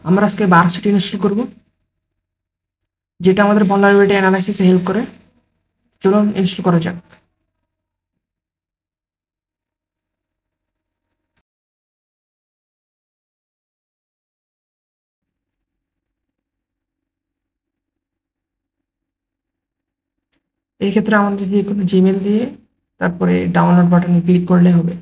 আমরা আজকে বার্পসিট ইনস্টল করব, যেটা আমাদের ভালনারেবিলিটি অ্যানালাইসিসে হেল্প করে। চলুন ইনস্টল করা যাক। এই ক্ষেত্রে আমাদের যে কোনো জিমেল দিয়ে তারপরে ডাউনলোড বাটনে ক্লিক করলে হবে।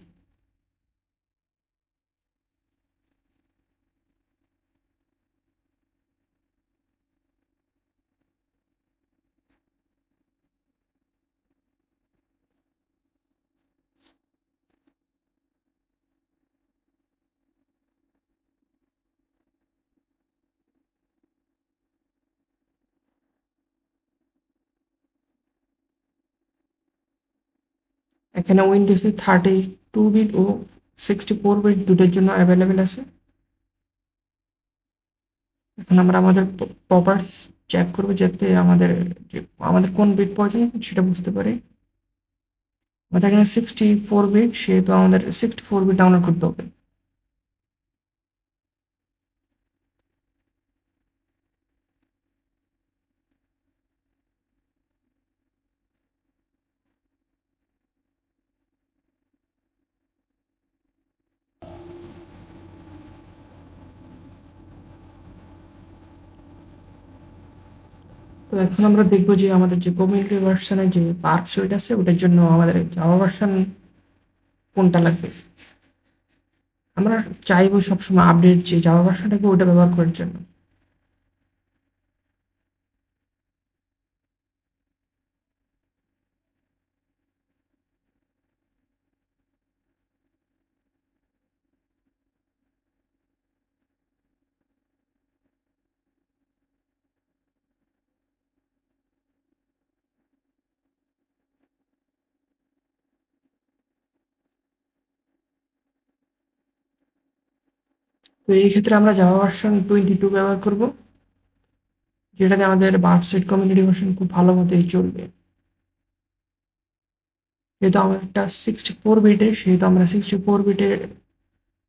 এখানে উইন্ডোজে 32 বিট ও 64 বিট দুটোর জন্য অ্যাভেলেবেল আছে। এখন আমরা আমাদের প্রপার্টিস চেক করবো, যাতে আমাদের কোন বিট প্রয়োজন সেটা বুঝতে পারি। আমাদের এখানে 64 বিট, সেহেতু আমাদের 64 বিট ডাউনলোড করতে হবে। তো এখন আমরা দেখবো যে আমাদের যে কমিউনিটি ভার্সনে যে পার্ক সুইট আছে ওটার জন্য আমাদের জাভা ভার্সন কোনটা লাগবে। আমরা চাইবো সবসময় আপডেট যে জাভা ভার্সন থাকবে ওটা ব্যবহার করার জন্য। তো এই ক্ষেত্রে আমরা জাভা ভার্সন 22 ব্যবহার করব, যেটাতে আমাদের ওয়েবসাইট কমিউনিটি ভার্সন খুব ভালো মতোই চলবে। যেহেতু আমারটা 64 বিটের, সেহেতু আমরা 64 বিটের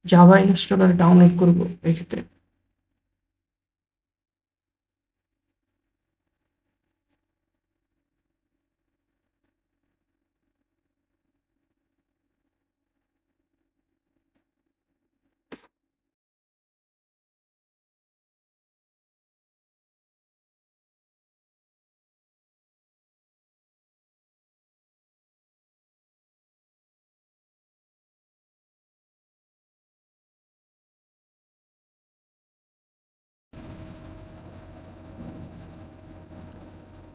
জাভা ইনস্টলার ডাউনলোড করব এক্ষেত্রে।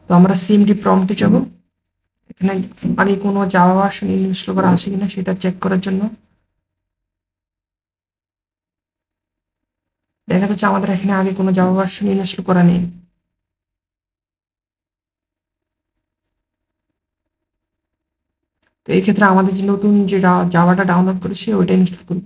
তো আমরা সিএমডি প্রম্পটে যাব, এখানে আগে কোনো জাভা ভার্সন ইনস্টল করা আছে কিনা সেটা চেক করার জন্য। দেখা যাচ্ছে আমাদের এখানে আগে কোনো জাভা ভার্সন ইনস্টল করা নেই। তো এই ক্ষেত্রে আমাদের যে নতুন যে জাভাটা ডাউনলোড করেছি ওইটা ইনস্টল করব।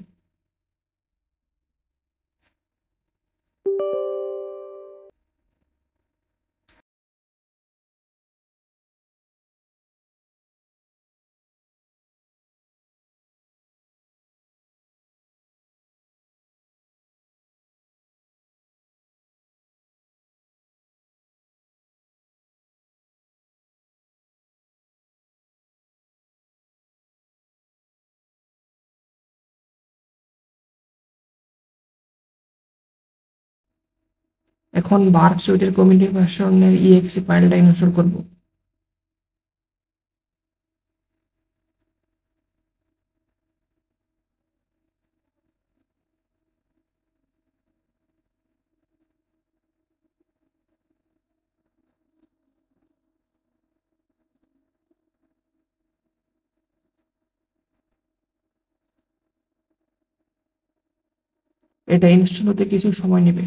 এখন বার্ক সুইটের কমিউনিটি ভার্সনের ইএক্সি ফাইলটা ইনস্টল করব। এটা ইনস্টল হতে কিছু সময় নেবে।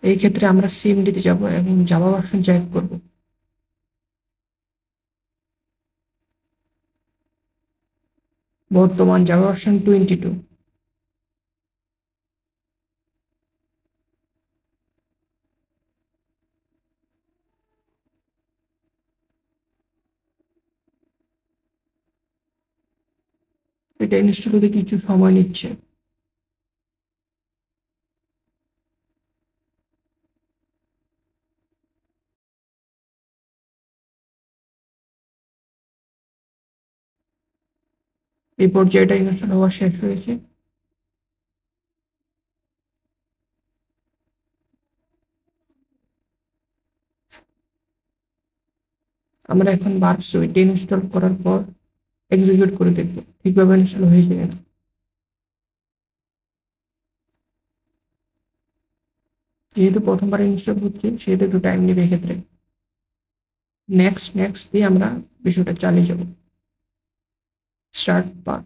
এই ক্ষেত্রে আমরা সিএমডিতে যাব এবং জাভা ভার্সন চেক করব। বর্তমান জাভা ভার্সন 22। এটা ইনস্টল হতে কিছু সময় নিচ্ছে। এই পর্যায়ে ইনস্টল হওয়া শেষ হয়েছে। আমরা এখন বার্ব সুইট ইনস্টল করার পর এক্সিকিউট করে দেখব ঠিকভাবে ইনস্টল হয়েছে কিনা। যেহেতু প্রথমবার ইনস্টল হচ্ছে সেহেতু একটু টাইম নেবে এক্ষেত্রে। নেক্সট নেক্সট দিয়ে আমরা বিষয়টা চালিয়ে যাব। স্টার্ট পার।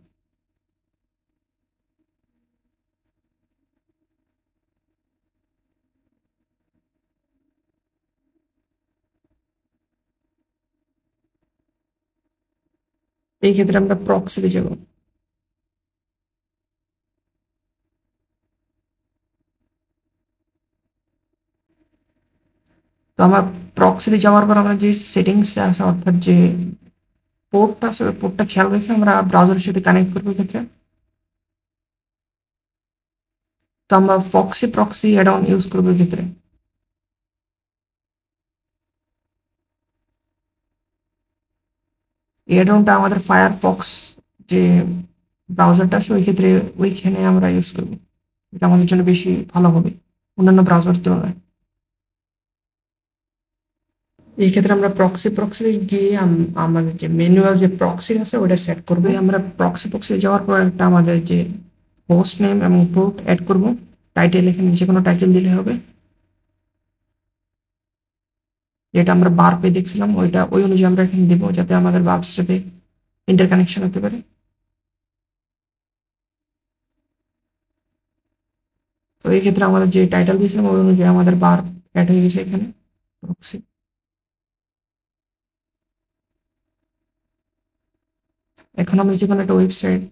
এই ক্ষেত্রে আমরা প্রক্সিতে যাব। তো আমার প্রক্সিতে যাওয়ার পর আমরা যে সেটিংস আছে অর্থাৎ যে পোর্টটা আছে ওই পোর্টটা খেয়াল রেখে আমরা ব্রাউজারের সাথে কানেক্ট করবো এক্ষেত্রে। তো আমরা foxy proxy add on use করবো এক্ষেত্রে। এই অ্যাড অনটা আমাদের ফায়ারফক্স যে ব্রাউজারটা আছে ওই ক্ষেত্রে ওইখানে আমরা ইউজ করবো। এটা আমাদের জন্য বেশি ভালো হবে অন্যান্য ব্রাউজার তুলনায়। এই ক্ষেত্রে আমরা প্রক্সি প্রক্সি গিয়ে আমাদের যে ম্যানুয়াল যে প্রক্সি আছে ওটা সেট করবো। আমরা প্রক্সি যাওয়ার পর একটা আমাদের যে হোস্ট নেম এবং পোর্ট অ্যাড করব। টাইটেল এখানে যে কোনো টাইটেল দিলে হবে। যেটা আমরা বার্পে দেখছিলাম ওইটা ওই অনুযায়ী আমরা এখানে দেবো যাতে আমাদের বার্পের সাথে ইন্টারকানেকশন হতে পারে। তো এই ক্ষেত্রে আমাদের যে টাইটেল দিয়েছিলাম ওই অনুযায়ী আমাদের বার্প অ্যাড হয়ে গেছে এখানে প্রক্সি। এখন আমরা যে কোনো একটা ওয়েবসাইট,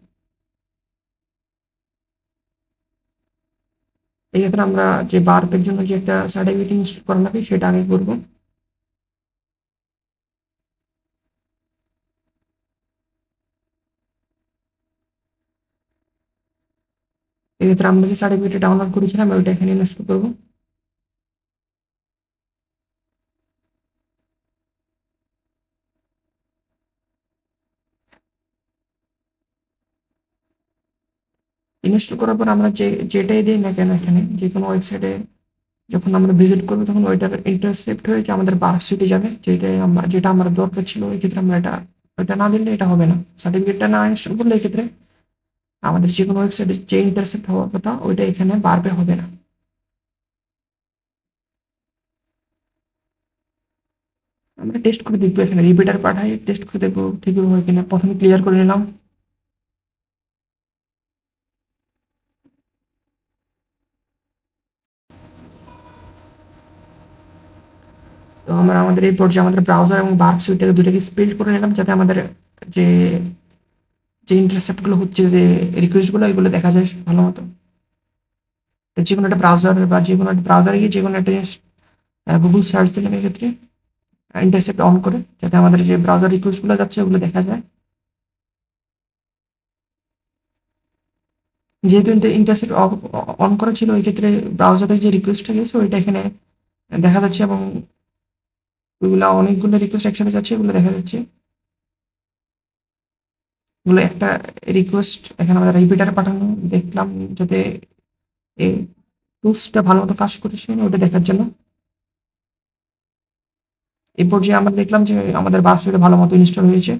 এই ক্ষেত্রে আমরা যে বার্পের জন্য যে একটা সার্টিফিকেট ইনস্টল করা লাগে সেটা আগে করবো। এক্ষেত্রে আমরা যে সার্টিফিকেট ডাউনলোড করেছিলাম ওইটা এখানে ইনস্টল করবো। ইনস্টল করার পর আমরা যেটাই দিই না কেন এখানে যে কোনো ওয়েবসাইটে যখন আমরা ভিজিট করবো তখন ওইটার ইন্টারসেপ্ট হয়ে যে আমাদের বার্কশিটে যাবে, যেটা আমার দরকার ছিল। ওই ক্ষেত্রে আমরা ওইটা না দিলে এটা হবে না। সার্টিফিকেটটা না ইনস্টল করলে এই ক্ষেত্রে আমাদের যে কোনো ওয়েবসাইটে যে ইন্টারসেপ্ট হওয়ার কথা ওইটা এখানে বাড়বে হবে না। আমরা টেস্ট করে দেখবো, এখানে রিপিটার পাঠাই টেস্ট করে দেখবো ঠিকভাবে হয় কিনা। প্রথমে ক্লিয়ার করে নিলাম। তো আমরা আমাদের এই পর্যায়ে আমাদের ব্রাউজার এবং বার্ক সুইটটাকে দুটাকে স্প্লিট করে নিলাম যাতে আমাদের যে যে ইন্টারসেপ্টগুলো হচ্ছে যে রিকোয়েস্টগুলো এগুলো দেখা যায় ভালো মতো। যে কোনো একটা ব্রাউজার বা যে কোনো একটা ব্রাউজারে গিয়ে যে কোনো একটা গুগল সার্চ দিলাম এক্ষেত্রে ইন্টারসেপ্ট অন করে যাতে আমাদের যে ব্রাউজার রিকোয়েস্টগুলো যাচ্ছে ওগুলো দেখা যায়। যেহেতু ইন্টারসেপ্ট অন করা ছিল ওই ক্ষেত্রে ব্রাউজারে যে রিকোয়েস্টটা গেছে ওইটা এখানে দেখা যাচ্ছে এবং ওইগুলো অনেকগুলো রিকোয়েস্ট একসাথে যাচ্ছে ওগুলো দেখা যাচ্ছে। ওগুলো একটা রিকোয়েস্ট এখানে আমাদের রিপিটার পাঠানো দেখলাম যাতে এই টুলসটা ভালো মতো কাজ করেছে ওটা দেখার জন্য। এই পর্যায়ে আমরা দেখলাম যে আমাদের বাক্সটা ভালো মতো ইনস্টল হয়েছে।